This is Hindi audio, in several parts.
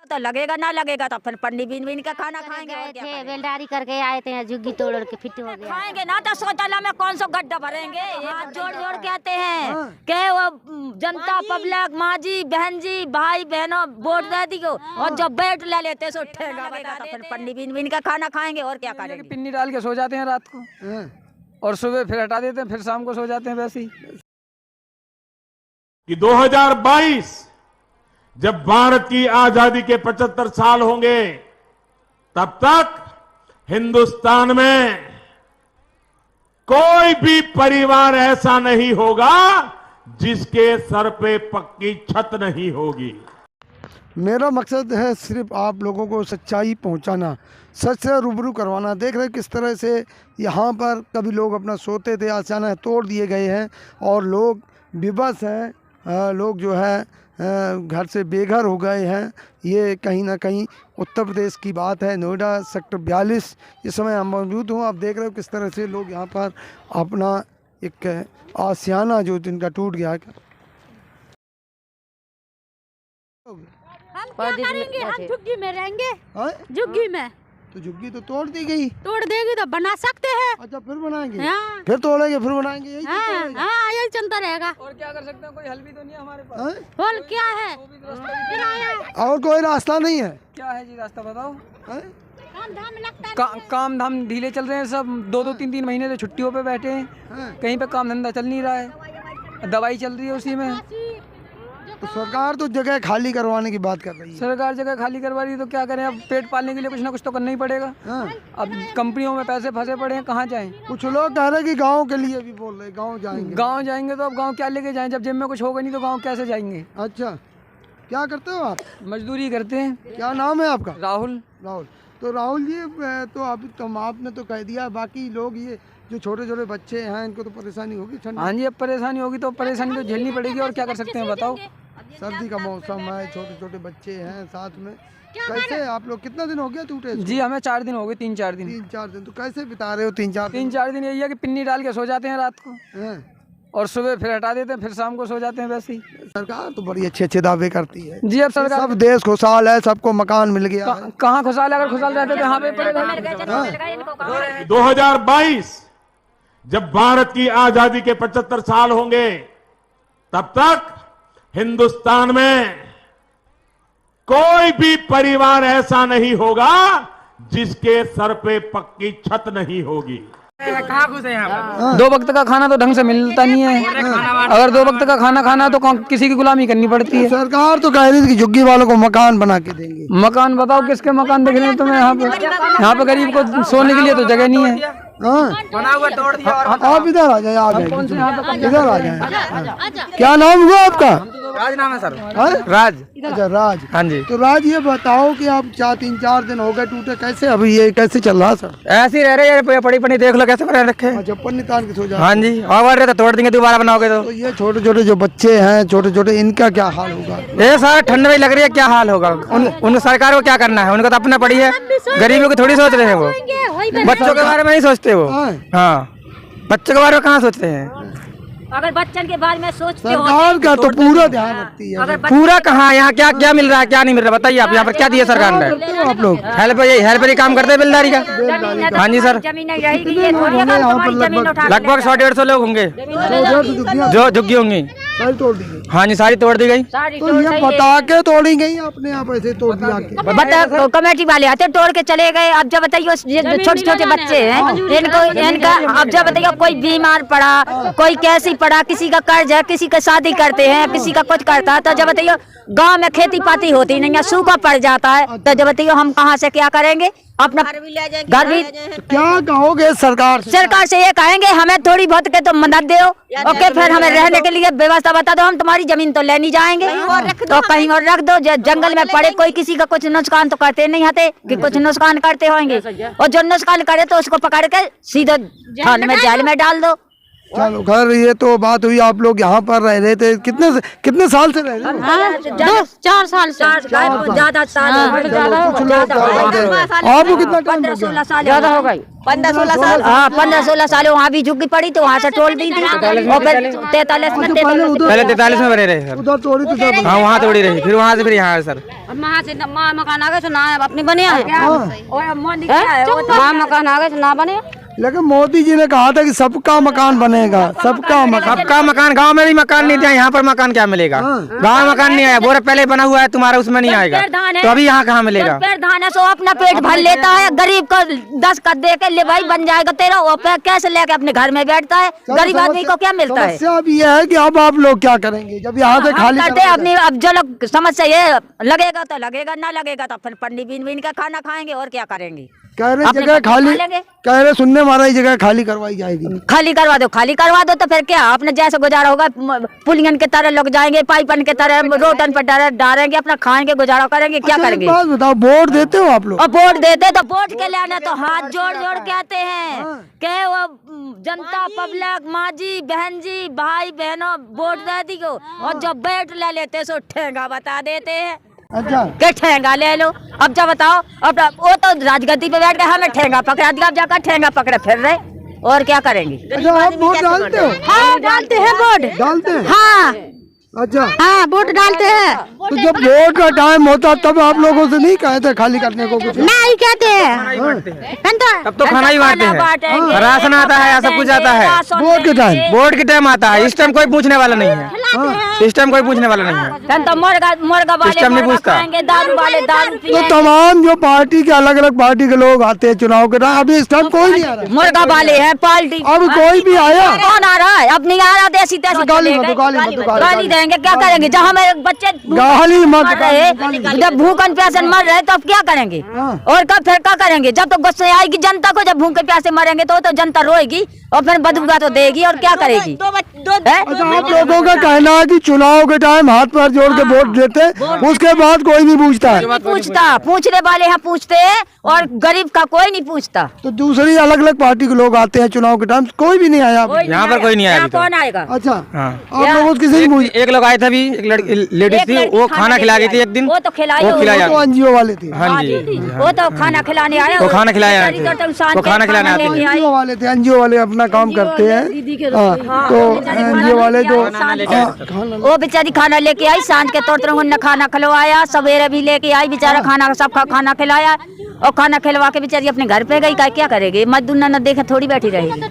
तो लगेगा ना लगेगा तो फिर पन्नी बीन बीन का खाना खाएंगे और क्या करेंगे? बेलदारी करके आए थे, झुग्गी तोड़ के फिट हो गया। खाएंगे ना तो शौचालय में कौन सा गड्ढा भरेंगे? हाथ जोड़ जोड़ के आते हैं के वो जनता पब्लिक माँ जी बहन जी भाई बहनों वोट दे दी को, और जब बैठ ले लेते सो उठेगा तो फिर पन्नी बीन बीन का खाना खाएंगे और क्या करेंगे? पिन्नी डाल के सो जाते हैं रात को और सुबह फिर हटा देते हैं, फिर शाम को सो जाते हैं वैसे ही। कि 2022 जब भारत की आजादी के 75 साल होंगे तब तक हिंदुस्तान में कोई भी परिवार ऐसा नहीं होगा जिसके सर पे पक्की छत नहीं होगी। मेरा मकसद है सिर्फ आप लोगों को सच्चाई पहुंचाना, सच से रूबरू करवाना। देख रहे किस तरह से यहाँ पर कभी लोग अपना सोते थे, अचानक तोड़ दिए गए हैं और लोग विवश हैं, लोग जो है घर से बेघर हो गए हैं। ये कहीं ना कहीं उत्तर प्रदेश की बात है, नोएडा सेक्टर 42 इस समय हम मौजूद हूँ। आप देख रहे हो किस तरह से लोग यहाँ पर अपना एक आशियाना जो जिनका टूट गया। हम क्या करेंगे? हम झुग्गी में रहेंगे। झुग्गी में तो झुग्गी तो तोड़ दी गई, तोड़ देगी तो बना सकते हैं। अच्छा फिर बनाएंगे, फिर तोड़ेंगे फिर बनाएंगे, यही यही चलता रहेगा। और क्या कर सकते हैं, कोई हल भी तो नहीं है हमारे पास। हल क्या है? और कोई रास्ता नहीं है। क्या है जी रास्ता बताओ? काम धाम लगता है। काम धाम ढीले चल रहे हैं सब, 2-2 3-3 महीने से छुट्टियों पे बैठे हैं, कहीं पे काम धंधा चल नहीं रहा है, दवाई चल रही है उसी में। तो सरकार तो जगह खाली करवाने की बात कर रही है। सरकार जगह खाली करवा रही है तो क्या करें, अब पेट पालने के लिए कुछ ना कुछ तो करना ही पड़ेगा। अब कंपनियों में पैसे फंसे पड़े हैं, कहाँ जाएं? कुछ लोग कह रहे हैं कि गांव के लिए भी बोल रहे हैं, गांव जाएंगे। गांव जाएंगे तो अब गांव क्या लेके जाएं, जब जेब में कुछ होगा नहीं तो गांव कैसे जाएंगे? अच्छा क्या करते हो आप? मजदूरी करते हैं। क्या नाम है आपका? राहुल। राहुल। तो राहुल जी तो अभी तुम आपने तो कह दिया, बाकी लोग ये जो छोटे छोटे बच्चे हैं इनको तो परेशानी होगी ठंड। हाँ जी, अब परेशानी होगी तो परेशानी तो झेलनी पड़ेगी, और क्या कर सकते हैं बताओ। सर्दी का मौसम है, छोटे छोटे बच्चे हैं साथ में, कैसे आप लोग कितना दिन हो गया टूटे? जी हमें 4 दिन हो गए, 3-4 दिन। 3-4 दिन तो कैसे बिता रहे हो? 3-4 दिन यही है कि पिन्नी डाल के सो जाते हैं रात को और सुबह फिर हटा देते हैं, फिर शाम को सो जाते हैं वैसे ही। सरकार तो बड़ी अच्छे अच्छे दावे करती है जी। अब सरकार सब देश खुशहाल है, सबको मकान मिल गया। कहाँ खुशहाल है? अगर खुशहाल रहते तो यहाँ पे पड़े। 2022 जब भारत की आजादी के 75 साल होंगे तब तक हिंदुस्तान में कोई भी परिवार ऐसा नहीं होगा जिसके सर पे पक्की छत नहीं होगी। कहाँ खुश है यहाँ पर? 2 वक्त का खाना तो ढंग से मिलता नहीं है, अगर 2 वक्त का खाना खाना तो किसी की गुलामी करनी पड़ती है। सरकार तो कह रही थी कि झुग्गी वालों को मकान बना के देंगे। मकान बताओ किसके मकान दिख रहे हैं तुम्हें? यहाँ पे गरीब को सोने के लिए तो जगह नहीं है। बना हुआ तोड़ दिया। आप इधर आ जाए, इधर आ जाए। क्या नाम हुआ आपका? राज नाम है सर। राज। अच्छा राज। हाँ जी। तो राज ये बताओ कि आप 3-4 दिन हो गए टूटे, कैसे अभी ये कैसे चल रहा सर? ऐसे ही रह रहे हैं, पड़ी पड़ी देख लो कैसे बना रखे। अच्छा पन्नी तान के सो जाए। हाँ जी, और तो तोड़ देंगे दोबारा बनाओगे तो। ये छोटे छोटे जो बच्चे हैं, छोटे छोटे, इनका क्या हाल होगा? ये सारा ठंड में लग रही है, क्या हाल होगा? उन सरकार को क्या करना है? उनको तो अपना पड़ी है, गरीबों की थोड़ी सोच रहे हैं वो, बच्चों के बारे में नहीं सोचते वो। हाँ, बच्चों के बारे में कहाँ सोचते हैं? अगर बच्चन के बारे में सोचते हो सरकार का तो पूरा ध्यान रखती है। पूरा कहाँ? यहाँ क्या क्या मिल रहा है, क्या नहीं मिल रहा? बताइए आप, यहाँ पर क्या दिया सरकार ने? आप लोग हेल्प ही काम करते हैं बिल्दारी का। हाँ जी सर, लगभग 100-150 लोग होंगे जो झुग्गी होंगी। सारी तोड़ दी गई। हाँ जी, सारी तोड़ दी गई। तो ये बता के तोड़ी गई, अपने आप ऐसे तोड़ दिया? बता कमेटी वाले आते तोड़ के चले गए। अब जब बताइए छोटे छोटे बच्चे हैं इनका अब जब बताइए कोई बीमार पड़ा, कोई कैसी पड़ा, किसी का कर्ज है, किसी का शादी करते हैं, किसी का कुछ करता है, तो जब बताइए गांव में खेती पाती होती नहीं है, सूखा पड़ जाता है, तो जब बताइए हम कहाँ से क्या करेंगे? अपना घर भी क्या कहोगे सरकार से? सरकार से ये कहेंगे हमें थोड़ी बहुत के तो मदद दो, ओके, फिर हमें रहने के लिए व्यवस्था बता दो। हम तुम्हारी जमीन तो ले नहीं जाएंगे, तो कहीं और रख दो। जंगल में पड़े कोई किसी का कुछ नुकसान तो करते नहीं आते कि कुछ नुकसान करते होंगे, और जो नुकसान करे तो उसको पकड़ के सीधे थाने में जेल में डाल दो। चलो खैर ये तो बात हुई, आप लोग यहाँ पर रह रहे थे, कितने साल से रह रहे हैं? 4 साल से ज्यादा साल आपको कितना टाइम हो गया? ज्यादा हो गई 15-16 साल। हाँ 15-16 साल वहाँ भी झुग्गी पड़ी तो वहाँ से तोड़ दी थी, और फिर 43 में पहले 43 में बने रहे सर। उधर तोड़ी तो जब हाँ वहाँ तोड़ी रही, फिर वहाँ से फिर यहाँ सर। वहाँ से मकान आ गए तो ना अपनी बने वहाँ मकान आ गए तो ना बने। लेकिन मोदी जी ने कहा था कि सबका मकान बनेगा, सबका मकान। गांव में भी मकान नहीं दिया, यहाँ पर मकान क्या मिलेगा? गांव में मकान नहीं आया, बोरे पहले बना हुआ है तुम्हारा, उसमें नहीं आएगा तो अभी यहाँ कहाँ मिलेगा? प्रधान है सो अपना पेट भर लेता है, गरीब को 10 का दे के ले भाई बन जाएगा तेरा, वो कैसे लेके अपने घर में बैठता है? गरीब आदमी को क्या मिलता है? समस्या अब ये है कि अब आप लोग क्या करेंगे जब यहाँ से खाली करते अपनी? अब जो लोग समस्या ये लगेगा तो लगेगा, ना लगेगा तो फिर पंडित बीन का खाना खाएंगे और क्या करेंगे? कह रहे जगह खाली, कह रहे सुनने मारा जगह खाली करवाई जाएगी। खाली करवा दो तो फिर क्या अपने जैसे गुजारा होगा? पुलियन के तरह लोग जाएंगे, पाइपन के तरह रोटन पर डालेंगे, अपना खाएंगे, गुजारा करेंगे, क्या करेंगे? बात बताओ, वोट देते हो आप लोग? और वोट देते तो वोट के लेने तो हाथ जोड़ जोड़ के आते हैं के वो जनता पब्लिक माँ जी बहन जी भाई बहनों वोट दे दी को, और जब बैठ ले लेते सो ठेंगा बता देते हैं। अच्छा के ठेंगा ले लो, अब जब बताओ, अब वो तो राजगद्दी पे बैठ के हमें ठेंगा पकड़ा दिया, अब जाकर ठेंगा पकड़े फिर रहे, और क्या करेंगे? अच्छा आप वोट डालते हो? हाँ डालते हैं वोट, डालते हैं? हाँ अच्छा हाँ वोट डालते हैं। तो जब वोट का टाइम होता तब आप लोगों से नहीं कहते खाली करने को कुछ? नहीं कहते हैं तब तो खाना ही बांटते हैं, राशन आता है, सब कुछ आता है। वोट के टाइम? वोट के टाइम आता है, इस टाइम कोई पूछने वाला नहीं है, इस टाइम कोई पूछने वाला नहीं है। तो मुर्गा वाले नहीं पूछता, दारू वाले दारू तो तमाम जो पार्टी के अलग अलग पार्टी के लोग आते हैं चुनाव के टाइम, अभी इस टाइम कोई नहीं आ रहा? मुर्गा वाले हैं पार्टी, अब कोई भी आया? कौन आ रहा है? अब नहीं आ रहा, देसी देसी गाली देंगे, क्या करेंगे? जहाँ हमारे बच्चे गाली मत मर रहे, जब भूखन प्यासे मर रहे तो अब क्या करेंगे? और कब फिर क्या करेंगे? जब तो गुस्से आएगी जनता को, जब भूखे प्यासे मरेंगे तो जनता रोएगी और फिर बदबूगा तो देगी, और क्या करेगी? अच्छा आप लोगों का कहना है कि चुनाव के टाइम हाथ पैर जोड़ के वोट देते, उसके बाद कोई नहीं पूछता है? पूछता, पूछने वाले यहाँ पूछते हैं और गरीब का कोई नहीं पूछता। तो दूसरी अलग अलग पार्टी के लोग आते हैं चुनाव के टाइम, कोई भी नहीं आया? यहाँ पर कोई नहीं आया। कौन आएगा? अच्छा हाँ। आप लोगों किसी ने एक लोग आए थे अभी, एक लड़की लेडीज थी, वो खाना खिला गई थी एक दिन, वो तो खिलाया, तो एनजीओ वाले थे? हाँ जी, वो तो खाना खिलाने आया, वो खाना खिलाया, वो खाना खिलाने आते हैं। एनजीओ वाले थे, एनजीओ वाले अपना काम करते हैं। तो एनजीओ वाले जो वो बेचारी खाना लेके आई, सांझ के तोड़ ने खाना खिलवाया, सवेरे भी लेके आई बेचारा खाना, सबका खाना खिलाया, और खाना खिलवा के बेचारी अपने घर पे गई। क्या करेगी? मजदूर न देखे थोड़ी बैठी रहेगी।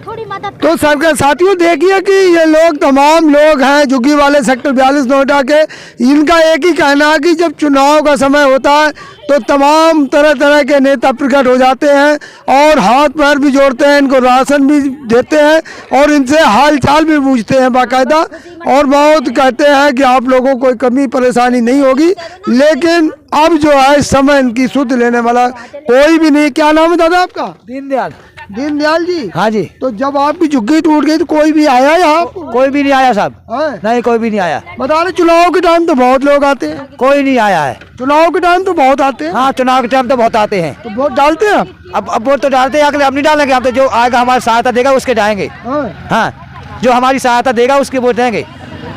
तो सरकार साथियों देखिए कि ये लोग तमाम लोग हैं झुग्गी वाले सेक्टर 42 नोएडा के, इनका एक ही कहना है कि जब चुनाव का समय होता है तो तमाम तरह तरह के नेता प्रकट हो जाते हैं और हाथ पैर भी जोड़ते हैं, इनको राशन भी देते हैं और इनसे हाल चाल भी पूछते हैं बाकायदा, और बहुत कहते हैं कि आप लोगों को कोई कमी परेशानी नहीं होगी। लेकिन अब जो है इस समय इनकी सुध लेने वाला कोई भी नहीं। क्या नाम है दादा आपका? दीनदयाल। दीनदयाल जी? हाँ जी। तो जब आपकी झुग्गी टूट गई तो कोई भी आया यहाँ? कोई भी नहीं आया साहब, है? नहीं कोई भी नहीं आया। बता रहे चुनाव के टाइम तो बहुत लोग आते हैं। कोई नहीं आया है। चुनाव के टाइम तो बहुत आते हैं। हाँ चुनाव के टाइम तो बहुत आते हैं। तो वोट डालते हैं आप? अब वोट तो डालते हैं, अगले अब नहीं डालेंगे, अब तो जो आएगा हमारी सहायता देगा उसके जाएंगे। हाँ जो हमारी सहायता देगा उसके वोट देंगे।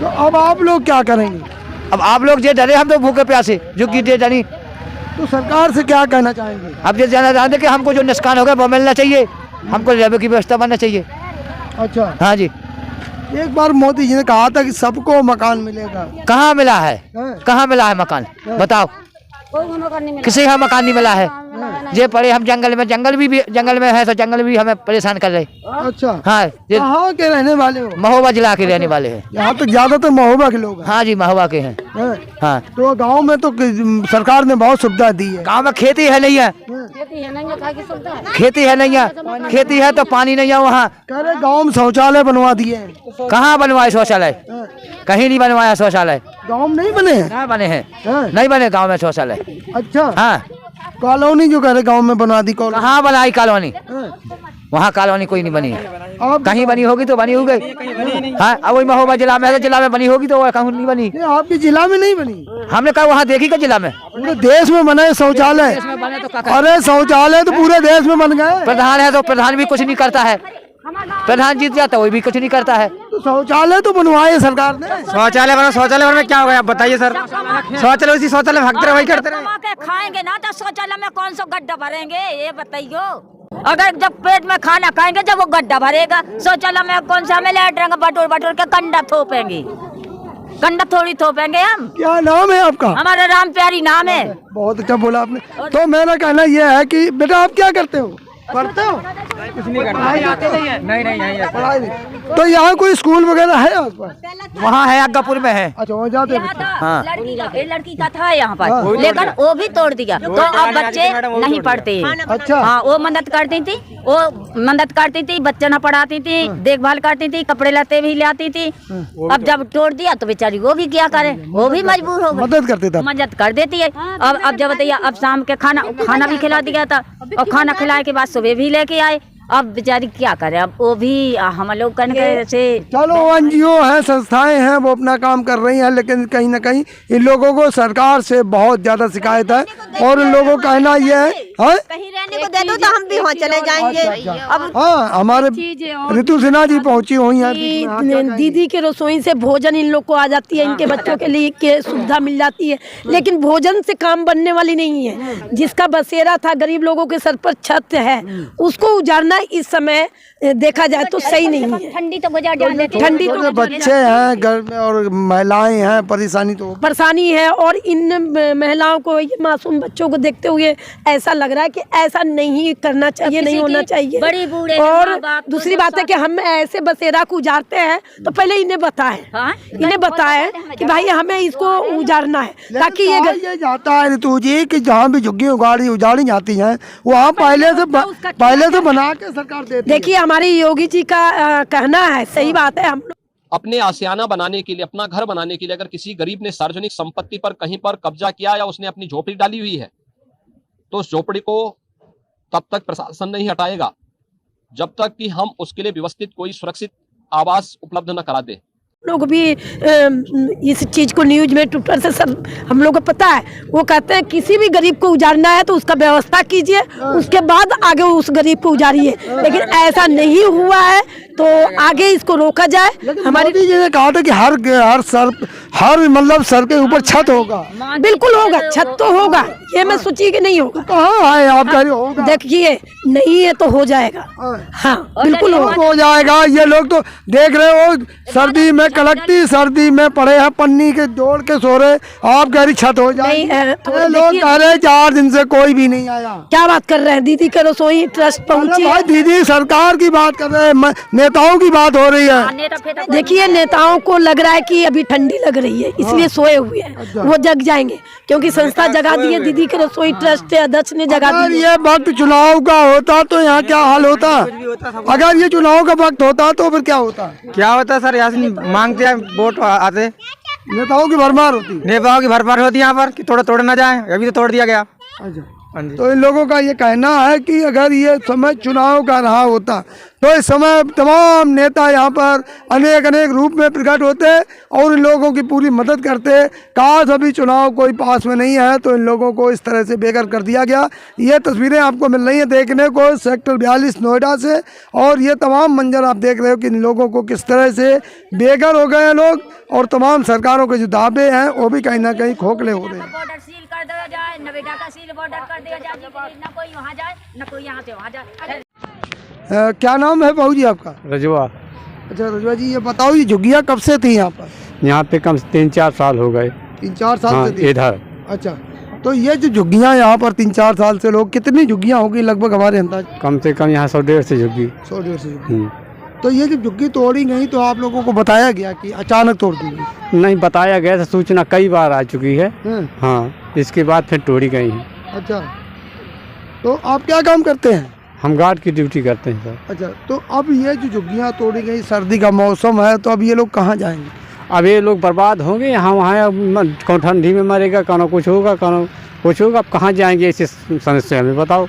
तो अब आप लोग क्या करेंगे? अब आप लोग जो डरे, हम तो भूखे प्यासे झुग्गी दे डरी। तो सरकार से क्या कहना चाहेंगे? अब ये जानना चाहते कि हमको जो नुकसान हो गया वो मिलना चाहिए, हमको रेलवे की व्यवस्था बनना चाहिए। अच्छा हाँ जी। एक बार मोदी जी ने कहा था कि सबको मकान मिलेगा, कहाँ मिला है? कहाँ मिला है मकान? बताओ, किसी का मकान नहीं मिला है। ये पड़े हम जंगल में, जंगल में है तो जंगल भी हमें परेशान कर रहे। अच्छा हाँ ये कहाँ के रहने वाले हो? महोबा जिला के रहने वाले हैं। यहाँ तो ज्यादातर महोबा के लोग हैं। हाँ जी महोबा के हैं। हाँ तो गांव में तो सरकार ने बहुत सुविधा दी है। गाँव में खेती है नहीं है, खेती है नहीं है, खेती है तो पानी नहीं है वहाँ। कह रहे गाँव में शौचालय बनवा दिए हैं। कहाँ बनवाए शौचालय? कहीं नहीं बनवाया शौचालय। गाँव में नहीं बने हैं? कहाँ बने हैं? नहीं बने गाँव में शौचालय। अच्छा हाँ कॉलोनी जो कह रहे गाँव में बनवा दी कॉलोनी। कहाँ बनाई कॉलोनी? वहाँ कॉलोनी कोई नहीं बनी है। कहीं बनी होगी तो बनी हो गई। हाँ अब वही महोबा जिला में है, जिला में बनी होगी तो कहीं नहीं बनी। आपके जिला में नहीं बनी? हमने कहा वहाँ देखी का जिला में, पूरे देश में बने शौचालय। अरे शौचालय तो पूरे देश में बन गए। प्रधान है तो प्रधान भी कुछ नहीं करता है। प्रधान जीत जाता है वही भी कुछ नहीं करता है। तो शौचालय तो बनवाए सरकार ने। शौचालय बना, शौचालय में क्या होगा आप बताइए सर? शौचालय उसी शौचालय भागते रहे, वही करते रहे। कमा के खाएंगे ना तो शौचालय में कौन सा गड्ढा भरेंगे ये बताइयो। अगर जब पेट में खाना खाएंगे जब वो गड्ढा भरेगा, शौचालय में कौन सा हमें लेटरेंगे बटोर बटोर के कंडा थोपेंगे, कंडा थोड़ी थोपेंगे हम। क्या नाम है आपका? हमारा राम प्यारी नाम है। बहुत अच्छा बोला आपने। तो मेरा कहना यह है कि बेटा आप क्या करते हो? पढ़ते हो? कुछ नहीं करते। नहीं पढ़ाई नहीं। तो यहाँ कोई स्कूल वगैरह है आसपास? वहाँ है अग्गापुर में है। अच्छा वहाँ जाते यहाँ हैं। था लड़की का था यहाँ पर, लेकिन वो भी तोड़ दिया। तो अब बच्चे नहीं पढ़ते हैं। अच्छा हाँ, वो मदद करती थी, वो मदद करती थी, बच्चे न पढ़ाती थी, देखभाल करती थी, कपड़े लत्ते भी ले आती थी। अब जब तोड़ दिया तो बेचारी वो भी क्या करे, वो भी मजबूर हो गई। मदद करते थे। मदद कर देती है। अब जब बताइए, अब शाम के खाना भी खिला दिया था, और खाना खिलाए के बाद सुबह भी लेके आए। अब बेचारी क्या करे, अब वो भी हम लोग करने से। चलो एनजीओ हैं, संस्थाएं हैं, वो अपना काम कर रही हैं, लेकिन कहीं ना कहीं इन लोगों को सरकार से बहुत ज्यादा शिकायत है। और इन लोगों का कहना ये है कहीं रहने को दे दो तो हम भी वहाँ चले जाएंगे। अब हाँ, हमारे ऋतु सिन्हा जी पहुंची हुई हैं। दीदी के रसोई से भोजन इन लोग को आ जाती है, इनके बच्चों के लिए के सुविधा मिल जाती है, लेकिन भोजन से काम बनने वाली नहीं है। जिसका बसेरा था, गरीब लोगों के सर पर छत है, उसको उजाड़ना इस समय देखा जाए तो सही नहीं है। ठंडी तो गुजार जाने, ठंडी तो बच्चे हैं घर में और महिलाएं हैं, परेशानी है। और इन महिलाओं को, ये मासूम बच्चों को देखते हुए ऐसा लग रहा है कि ऐसा नहीं करना चाहिए, नहीं होना चाहिए। बड़ी बूढ़े और दूसरी बात है कि हम ऐसे बसेरा को उजाड़ते हैं तो पहले इन्हें बताएं, इन्हें बताएं कि भाई हमें इसको उजाड़ना है, ताकि ये जाता है ऋतु जी कि जहाँ भी झुग्गी उजाड़ी जाती हैं वहाँ पहले से बना के सरकार देती है। देखिए हमारी योगी जी का कहना है, सही बात है। हम अपने आशियाना बनाने के लिए, अपना घर बनाने के लिए अगर किसी गरीब ने सार्वजनिक संपत्ति पर कहीं पर कब्जा किया या उसने अपनी झोपड़ी डाली हुई है तो उस झोपड़ी को तब तक प्रशासन नहीं हटाएगा जब तक कि हम उसके लिए व्यवस्थित कोई सुरक्षित आवास उपलब्ध न करा दे। लोग भी इस चीज को न्यूज में ट्विटर से सब हम लोग को पता है। वो कहते हैं किसी भी गरीब को उजाड़ना है तो उसका व्यवस्था कीजिए, उसके बाद आगे उस गरीब को उजाड़िए, लेकिन ऐसा नहीं हुआ है तो आगे इसको रोका जाए। हमारी मोदी जी ने कहा था कि हर मतलब सर के ऊपर छत होगा। बिल्कुल होगा, छत तो होगा, ये मैं सोची कि नहीं होगा। कहाँ है आप कह रहे होगा? देखिए नहीं है तो हो जाएगा। हाँ बिल्कुल हो जाएगा। ये लोग तो देख रहे हो, सर्दी में कड़कती सर्दी में पड़े हैं, पन्नी के जोड़ के सो रहे, आप कह रही छत हो जाए। लोग कह रहे 4 दिन से कोई भी नहीं आया। क्या बात कर रहे हैं? दीदी के रसोई ट्रस्ट पहुंची भाई, दीदी सरकार की बात कर रहे हैं, नेताओं की बात हो रही है। देखिए नेताओं को लग रहा है कि अभी ठंडी लग रही है, इसलिए सोए हुए हैं। वो जग जाएंगे क्योंकि संस्था जगा दी है, दीदी के रसोई ट्रस्ट के अध्यक्ष ने जगा दी। ये वक्त चुनाव का होता तो यहाँ क्या हाल होता? अगर ये चुनाव का वक्त होता तो फिर क्या होता? सर? यहाँ से मांगते हैं वोट आते, नेताओं की भरमार होती यहाँ पर कि तोड़ ना जाए। अभी तो तोड़ दिया गया। तो इन लोगों का ये कहना है कि अगर ये समय चुनाव का रहा होता तो इस समय तमाम नेता यहाँ पर अनेक रूप में प्रकट होते और इन लोगों की पूरी मदद करते। काश अभी चुनाव कोई पास में नहीं है तो इन लोगों को इस तरह से बेघर कर दिया गया। ये तस्वीरें आपको मिल रही हैं देखने को सेक्टर 42 नोएडा से, और ये तमाम मंजर आप देख रहे हो कि इन लोगों को किस तरह से बेघर हो गए हैं लोग, और तमाम सरकारों के जो दावे हैं वो भी कहीं ना कहीं खोखले हो रहे हैं। बॉर्डर सील कर दिया जाए, नवेदा का सील बॉर्डर कर दिया जाए, ना कोई वहाँ जाए ना कोई यहाँ से वहाँ जाए। क्या नाम है बहू जी आपका? रजुआ। अच्छा रजुआ जी, ये बताओ ये झुग्गियाँ कब से थी यहाँ पर? यहाँ पे कम से 3-4 साल हो गए। 3-4 साल से थी इधर। अच्छा, तो ये जो झुग्गियाँ यहाँ पर 3-4 साल से लोग, कितनी झुग्गियाँ होगी लगभग हमारे अंदाज? कम से कम यहाँ 100-150 झुग्गी। 100-150। तो ये जब झुग्गी तोड़ी गई तो आप लोगों को बताया गया कि अचानक तोड़ दी गई? नहीं बताया गया था, सूचना कई बार आ चुकी है। हाँ, इसके बाद फिर तोड़ी गई है। अच्छा, तो आप क्या काम करते हैं? हम गार्ड की ड्यूटी करते हैं सर। अच्छा, तो अब ये जो झुग्गियाँ तोड़ी गई, सर्दी का मौसम है, तो अब ये लोग कहाँ जाएंगे? अब ये लोग बर्बाद होंगे यहाँ वहाँ, कौन ठंडी में मरेगा, कौन कुछ होगा, कौन कुछ होगा। अब कहाँ जाएंगे इस समस्या में, बताओ।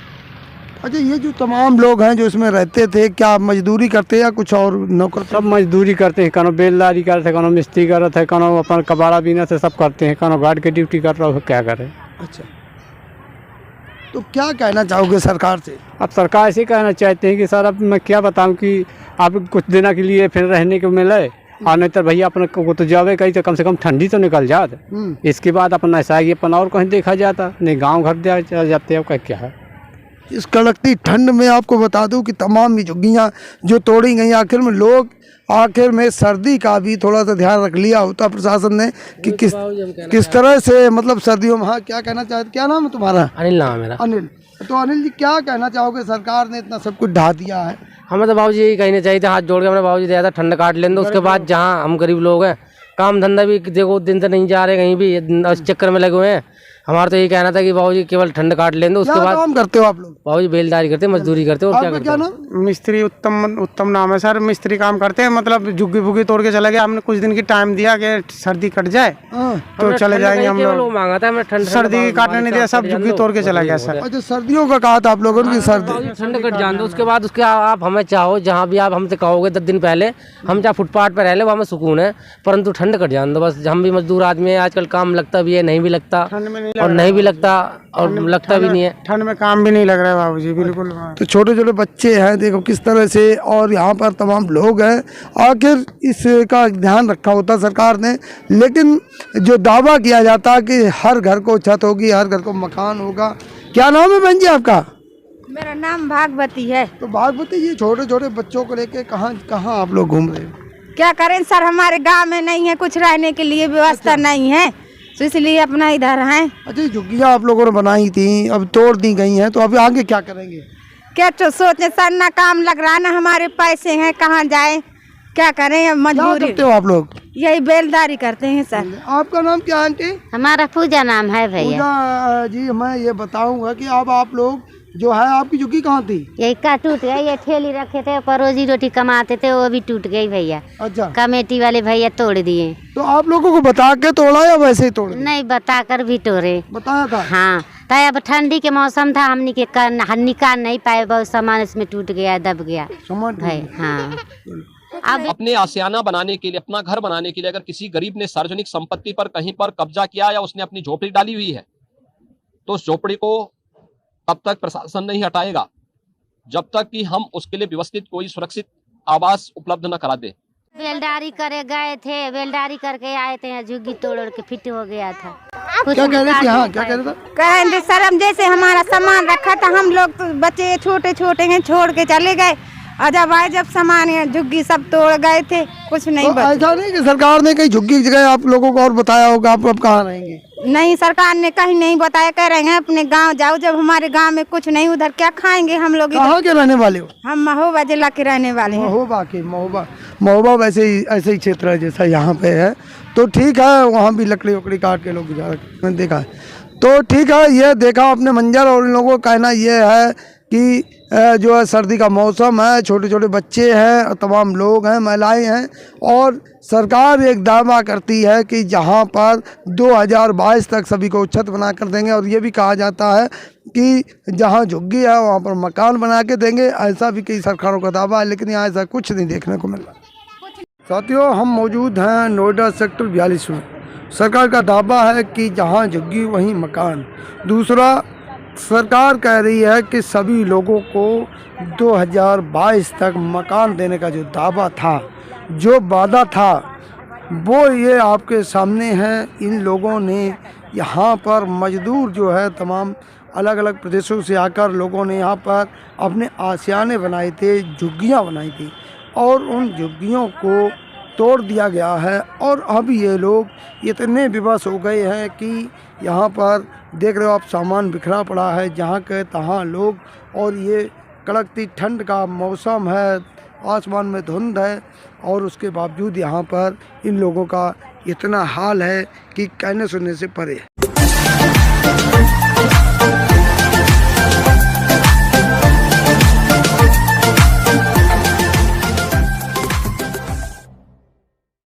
अच्छा, ये जो तमाम लोग हैं जो इसमें रहते थे, क्या मजदूरी करते या कुछ और नौकर? सब मजदूरी करते हैं, कौन बेलदारी करते, कौन मिस्त्री करते हैं, कौन अपन कबाड़ा बीना से सब करते हैं, कौन गार्ड की ड्यूटी कर रहा हो, क्या करें। अच्छा, तो क्या कहना चाहोगे सरकार से? अब सरकार से कहना चाहते हैं कि सर अब मैं क्या बताऊं कि आप कुछ दिन के लिए फिर रहने को मिले और नहीं तो भैया अपना को तो जावे कहीं तो कम से कम ठंडी तो निकल जात। इसके बाद अपना ऐसा है अपन और कहीं देखा जाता नहीं, गांव घर जाते हैं। क्या है इस कड़कती ठंड में आपको बता दूं कि तमाम झुग्गियाँ जो तोड़ी गई, आखिर में सर्दी का भी थोड़ा सा ध्यान रख लिया होता प्रशासन ने कि किस तरह से मतलब सर्दियों में। हाँ, क्या कहना चाहते? क्या नाम है तुम्हारा? अनिल नाम है मेरा। अनिल, तो अनिल जी क्या कहना चाहोगे? सरकार ने इतना सब कुछ ढा दिया है। हमें तो बाबूजी यही कहना चाहिए था, हाथ जोड़ के हमने बाबूजी दिया था ठंड काट लें। उसके बाद जहाँ हम गरीब लोग हैं, काम धंधा भी देखो दिन से नहीं जा रहे कहीं भी, इस चक्कर में लगे हुए हैं। हमारा तो यही कहना था कि बाबूजी केवल ठंड काट लें दो। उसके बाद काम करते हो आप लोग? बाबूजी बेलदारी करते हैं, मजदूरी करते हैं और क्या करते हैं। मिस्त्री उत्तम नाम है सर। मिस्त्री काम करते हैं, मतलब झुग्गी भुग्गी तोड़ के चले गए। हमने कुछ दिन की टाइम दिया कि सर्दी कट जाए तो चले जाएंगे हम लोग। मांगा था हमने ठंड, सर्दी काटने नहीं दिया, सब झुग्गी तोड़ के चला गया सर। अच्छा, सर्दियों का कहा था आप लोगों ने? सर्दी ठंड कट जान दो। उसके बाद उसके आप हमें चाहो जहाँ भी आप हमसे कहोगे 10 दिन पहले, हम जहाँ फुटपाथ पर रह ले वहाँ में सुकून है, परंतु ठंड कट जान दो बस। हम भी मजदूर आदमी है, आजकल काम लगता भी है, नहीं भी लगता, और नहीं भी लगता और लगता भी नहीं है। ठंड में काम भी नहीं लग रहा है बाबूजी, बिल्कुल। तो छोटे छोटे बच्चे हैं, देखो किस तरह से, और यहाँ पर तमाम लोग हैं। आखिर इसका ध्यान रखा होता सरकार ने, लेकिन जो दावा किया जाता कि हर घर को छत होगी, हर घर को मकान होगा। क्या नाम है बहन जी आपका? मेरा नाम भागवती है। तो भागवती जी, छोटे छोटे बच्चों को लेके कहाँ कहाँ आप लोग घूम रहे हो? क्या करें सर, हमारे गांव में नहीं है, कुछ रहने के लिए व्यवस्था नहीं है, तो इसलिए अपना इधर हैं। अच्छा, झुग्गियाँ आप लोगों ने बनाई थी, अब तोड़ दी गई हैं, तो अभी आगे क्या करेंगे? क्या तो सोचे सर, ना काम लग रहा, ना हमारे पैसे हैं, कहाँ जाए, क्या करें, अब मजबूरी। क्या करते हो आप लोग? यही बेलदारी करते हैं सर। आपका नाम क्या है आंटी? हमारा पूजा नाम है भैया। पूजा जी, मैं ये बताऊंगा कि अब आप लोग जो है, आपकी झुग्गी कहाँ थी? यही का टूट गई, ये ठेली रखे थे पर रोजी रोटी कमाते थे, वो भी टूट गई भैया। अच्छा, कमेटी वाले भैया तोड़ दिए। तो आप लोगों को बता के तोड़ा या वैसे ही तोड़ दिया? नहीं, बताकर भी तोड़े। बताया था? हाँ, तो अब ठंडी के मौसम था, हमने के निकाल नहीं पाए, बहुत सामान इसमें टूट गया, दब गया भाई। हाँ, अब अपने आशियाना बनाने के लिए, अपना घर बनाने के लिए अगर किसी गरीब ने सार्वजनिक संपत्ति पर कहीं पर कब्जा किया या उसने अपनी झोपड़ी डाली हुई है, तो उस झोपड़ी को तब तक प्रशासन नहीं हटाएगा जब तक कि हम उसके लिए व्यवस्थित कोई सुरक्षित आवास उपलब्ध न करा दे। बेलदारी करे गए थे, बेलदारी करके आए थे, झुग्गी तोड़ के फिट हो गया था। क्या कह रहे थे? हाँ, क्या कह रहे थे? कह रहे सर, हम जैसे हमारा सामान रखा था, हम लोग तो बच्चे छोटे छोटे हैं, छोड़ के चले गए, और जब आए जब सामान झुग्गी सब तोड़ गए थे, कुछ नहीं तो ऐसा नहीं कि सरकार ने कहीं झुग्गी की जगह आप लोगों को और बताया होगा, आप अब कहाँ रहेंगे? नहीं, सरकार ने कहीं नहीं बताया, कह रहे हैं अपने गांव जाओ। जब हमारे गांव में कुछ नहीं, उधर क्या खाएंगे हम लोग? कहाँ के रहने वाले हो? हम महोबा जिला के रहने वाले हैं। महोबा वैसे ही ऐसे ही क्षेत्र है जैसा यहाँ पे है, तो ठीक है, वहाँ भी लकड़ी वकड़ी काट के लोग गुजारा, मैंने देखा है। तो ठीक है, ये देखा आपने मंजर, और इन लोगों का कहना ये है कि जो है सर्दी का मौसम है, छोटे छोटे बच्चे हैं, तमाम लोग हैं, महिलाएं हैं, और सरकार एक दावा करती है कि जहां पर 2022 तक सभी को छत बना कर देंगे, और ये भी कहा जाता है कि जहां झुग्गी है वहां पर मकान बना के देंगे। ऐसा भी कई सरकारों का दावा है, लेकिन यहाँ ऐसा कुछ नहीं देखने को मिल रहा। साथियों, हम मौजूद हैं नोएडा सेक्टर 42 में। सरकार का दावा है कि जहाँ झुग्गी वहीं मकान। दूसरा, सरकार कह रही है कि सभी लोगों को 2022 तक मकान देने का जो दावा था, जो वादा था, वो ये आपके सामने है। इन लोगों ने यहाँ पर मजदूर जो है तमाम अलग अलग प्रदेशों से आकर लोगों ने यहाँ पर अपने आशियाने बनाए थे, झुग्गियाँ बनाई थी, और उन झुग्गियों को तोड़ दिया गया है। और अब ये लोग इतने विवश हो गए हैं कि यहाँ पर देख रहे हो आप, सामान बिखरा पड़ा है जहाँ के तहाँ लोग, और ये कड़कती ठंड का मौसम है, आसमान में धुंध है, और उसके बावजूद यहाँ पर इन लोगों का इतना हाल है कि कहने सुनने से परे है।